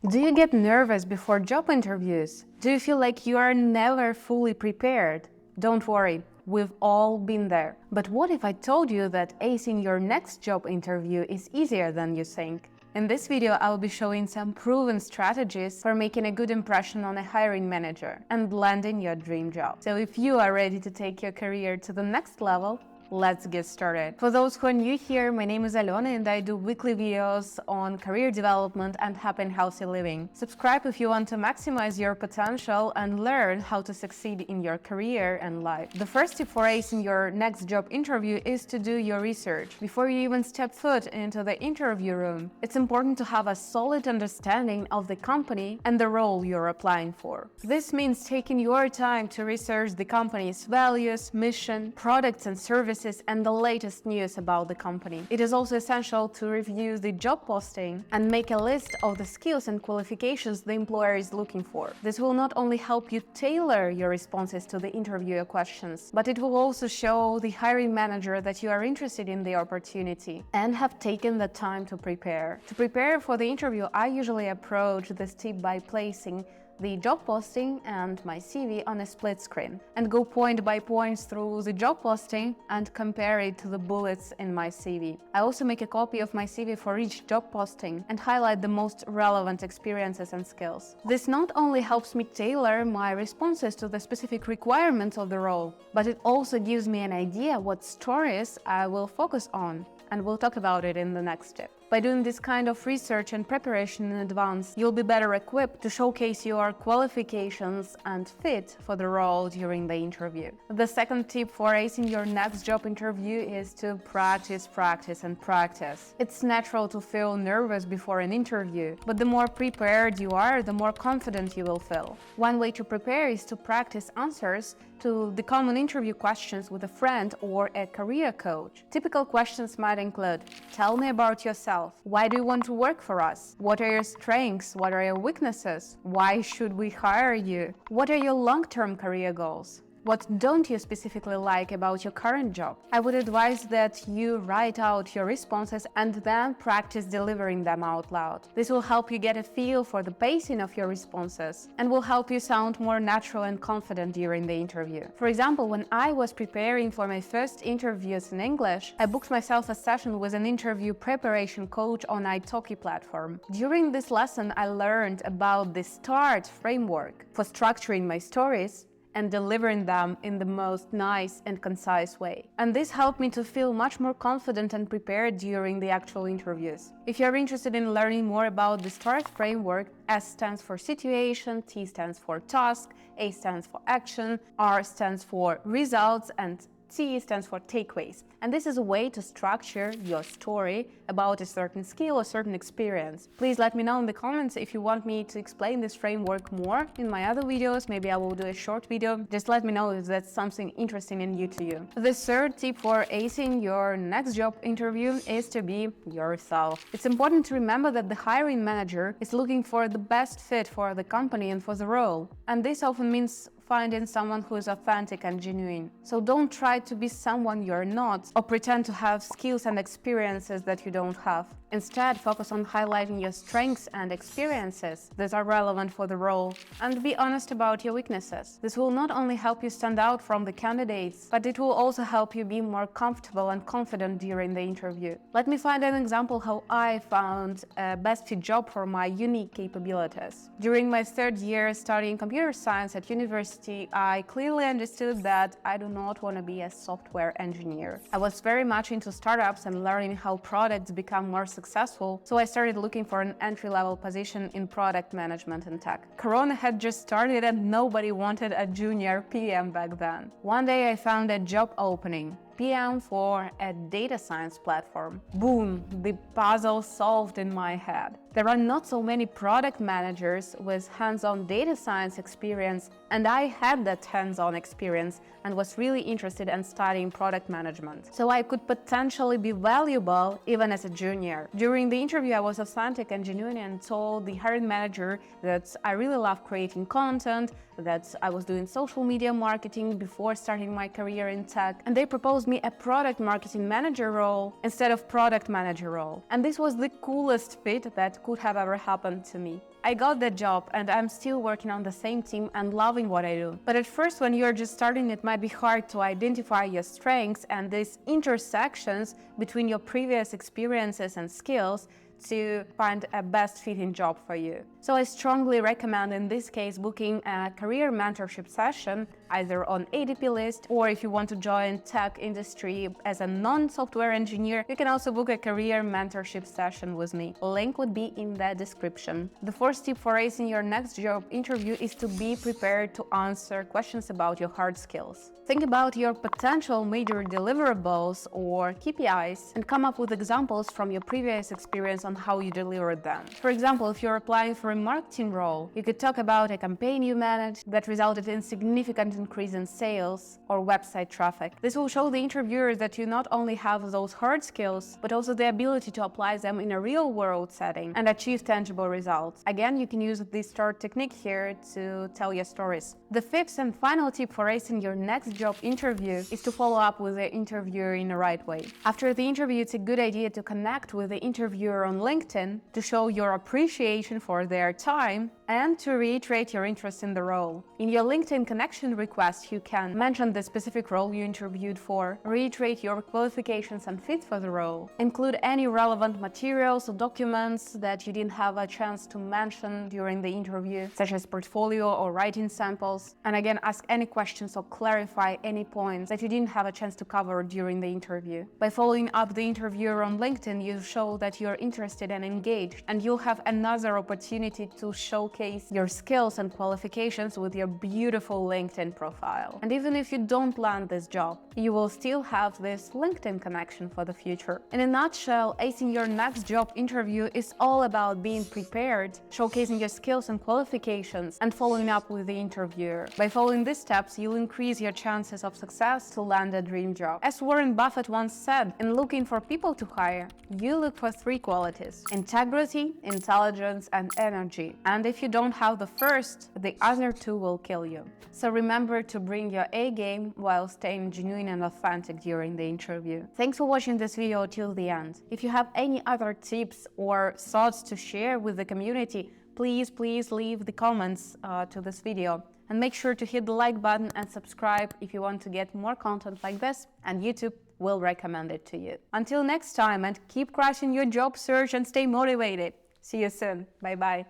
Do you get nervous before job interviews? Do you feel like you are never fully prepared? Don't worry, we've all been there. But what if I told you that acing your next job interview is easier than you think? In this video, I will be showing some proven strategies for making a good impression on a hiring manager and landing your dream job. So if you are ready to take your career to the next level, let's get started. For those who are new here, my name is Alona and I do weekly videos on career development and happy and healthy living. Subscribe if you want to maximize your potential and learn how to succeed in your career and life. The first tip for acing your next job interview is to do your research. Before you even step foot into the interview room, it's important to have a solid understanding of the company and the role you're applying for. This means taking your time to research the company's values, mission, products and services, and the latest news about the company. It is also essential to review the job posting and make a list of the skills and qualifications the employer is looking for. This will not only help you tailor your responses to the interviewer questions, but it will also show the hiring manager that you are interested in the opportunity and have taken the time to prepare. To prepare for the interview, I usually approach this tip by placing the job posting and my CV on a split screen and go point by point through the job posting and compare it to the bullets in my CV. I also make a copy of my CV for each job posting and highlight the most relevant experiences and skills. This not only helps me tailor my responses to the specific requirements of the role, but it also gives me an idea what stories I will focus on, and we'll talk about it in the next step. By doing this kind of research and preparation in advance, you'll be better equipped to showcase your qualifications and fit for the role during the interview. The second tip for acing your next job interview is to practice, practice, and practice. It's natural to feel nervous before an interview, but the more prepared you are, the more confident you will feel. One way to prepare is to practice answers to the common interview questions with a friend or a career coach. Typical questions might include: tell me about yourself. Why do you want to work for us? What are your strengths? What are your weaknesses? Why should we hire you? What are your long-term career goals? What don't you specifically like about your current job? I would advise that you write out your responses and then practice delivering them out loud. This will help you get a feel for the pacing of your responses and will help you sound more natural and confident during the interview. For example, when I was preparing for my first interviews in English, I booked myself a session with an interview preparation coach on italki platform. During this lesson, I learned about the START framework for structuring my stories and delivering them in the most nice and concise way. And this helped me to feel much more confident and prepared during the actual interviews. If you're interested in learning more about the START framework, S stands for situation, T stands for task, A stands for action, R stands for results, and T stands for takeaways. And this is a way to structure your story about a certain skill or certain experience. Please let me know in the comments if you want me to explain this framework more in my other videos. Maybe I will do a short video. Just let me know if that's something interesting and new to you. The third tip for acing your next job interview is to be yourself. It's important to remember that the hiring manager is looking for the best fit for the company and for the role. And this often means finding someone who is authentic and genuine. So don't try to be someone you're not or pretend to have skills and experiences that you don't have. Instead, focus on highlighting your strengths and experiences that are relevant for the role and be honest about your weaknesses. This will not only help you stand out from the candidates, but it will also help you be more comfortable and confident during the interview. Let me find an example how I found a best fit job for my unique capabilities. During my third year studying computer science at university, I clearly understood that I do not want to be a software engineer. I was very much into startups and learning how products become more successful, so I started looking for an entry-level position in product management and tech. Corona had just started and nobody wanted a junior PM back then. One day I found a job opening. PM for a data science platform. Boom, the puzzle solved in my head. There are not so many product managers with hands-on data science experience, and I had that hands-on experience and was really interested in studying product management. So I could potentially be valuable even as a junior. During the interview, I was authentic and genuine and told the hiring manager that I really love creating content, that I was doing social media marketing before starting my career in tech, and they proposed me a product marketing manager role instead of product manager role. And this was the coolest fit that could have ever happened to me. I got that job and I'm still working on the same team and loving what I do. But at first, when you're just starting, it might be hard to identify your strengths and these intersections between your previous experiences and skills to find a best fitting job for you. So I strongly recommend in this case booking a career mentorship session either on ADP list, or if you want to join tech industry as a non-software engineer, you can also book a career mentorship session with me. Link would be in the description. The fourth tip for acing your next job interview is to be prepared to answer questions about your hard skills. Think about your potential major deliverables or KPIs and come up with examples from your previous experience on how you delivered them. For example, if you're applying for a marketing role, you could talk about a campaign you managed that resulted in significant increase in sales or website traffic. This will show the interviewers that you not only have those hard skills, but also the ability to apply them in a real-world setting and achieve tangible results. Again, you can use the STAR technique here to tell your stories. The fifth and final tip for acing your next job interview is to follow up with the interviewer in the right way. After the interview, it's a good idea to connect with the interviewer on LinkedIn to show your appreciation for their time and to reiterate your interest in the role. In your LinkedIn connection request, you can mention the specific role you interviewed for, reiterate your qualifications and fit for the role, include any relevant materials or documents that you didn't have a chance to mention during the interview, such as portfolio or writing samples, and again, ask any questions or clarify any points that you didn't have a chance to cover during the interview. By following up the interviewer on LinkedIn, you show that you're interested and engaged, and you'll have another opportunity to showcase your skills and qualifications with your beautiful LinkedIn profile. And even if you don't land this job, you will still have this LinkedIn connection for the future. In a nutshell, acing your next job interview is all about being prepared, showcasing your skills and qualifications, and following up with the interviewer. By following these steps, you'll increase your chances of success to land a dream job. As Warren Buffett once said, in looking for people to hire, you look for three qualities: integrity, intelligence, and energy. And if you don't have the first, the other two will kill you. So remember to bring your A game while staying genuine and authentic during the interview. Thanks for watching this video till the end. If you have any other tips or thoughts to share with the community, please leave the comments to this video. And make sure to hit the like button and subscribe if you want to get more content like this, and YouTube will recommend it to you. Until next time, and keep crushing your job search and stay motivated. See you soon. Bye-bye.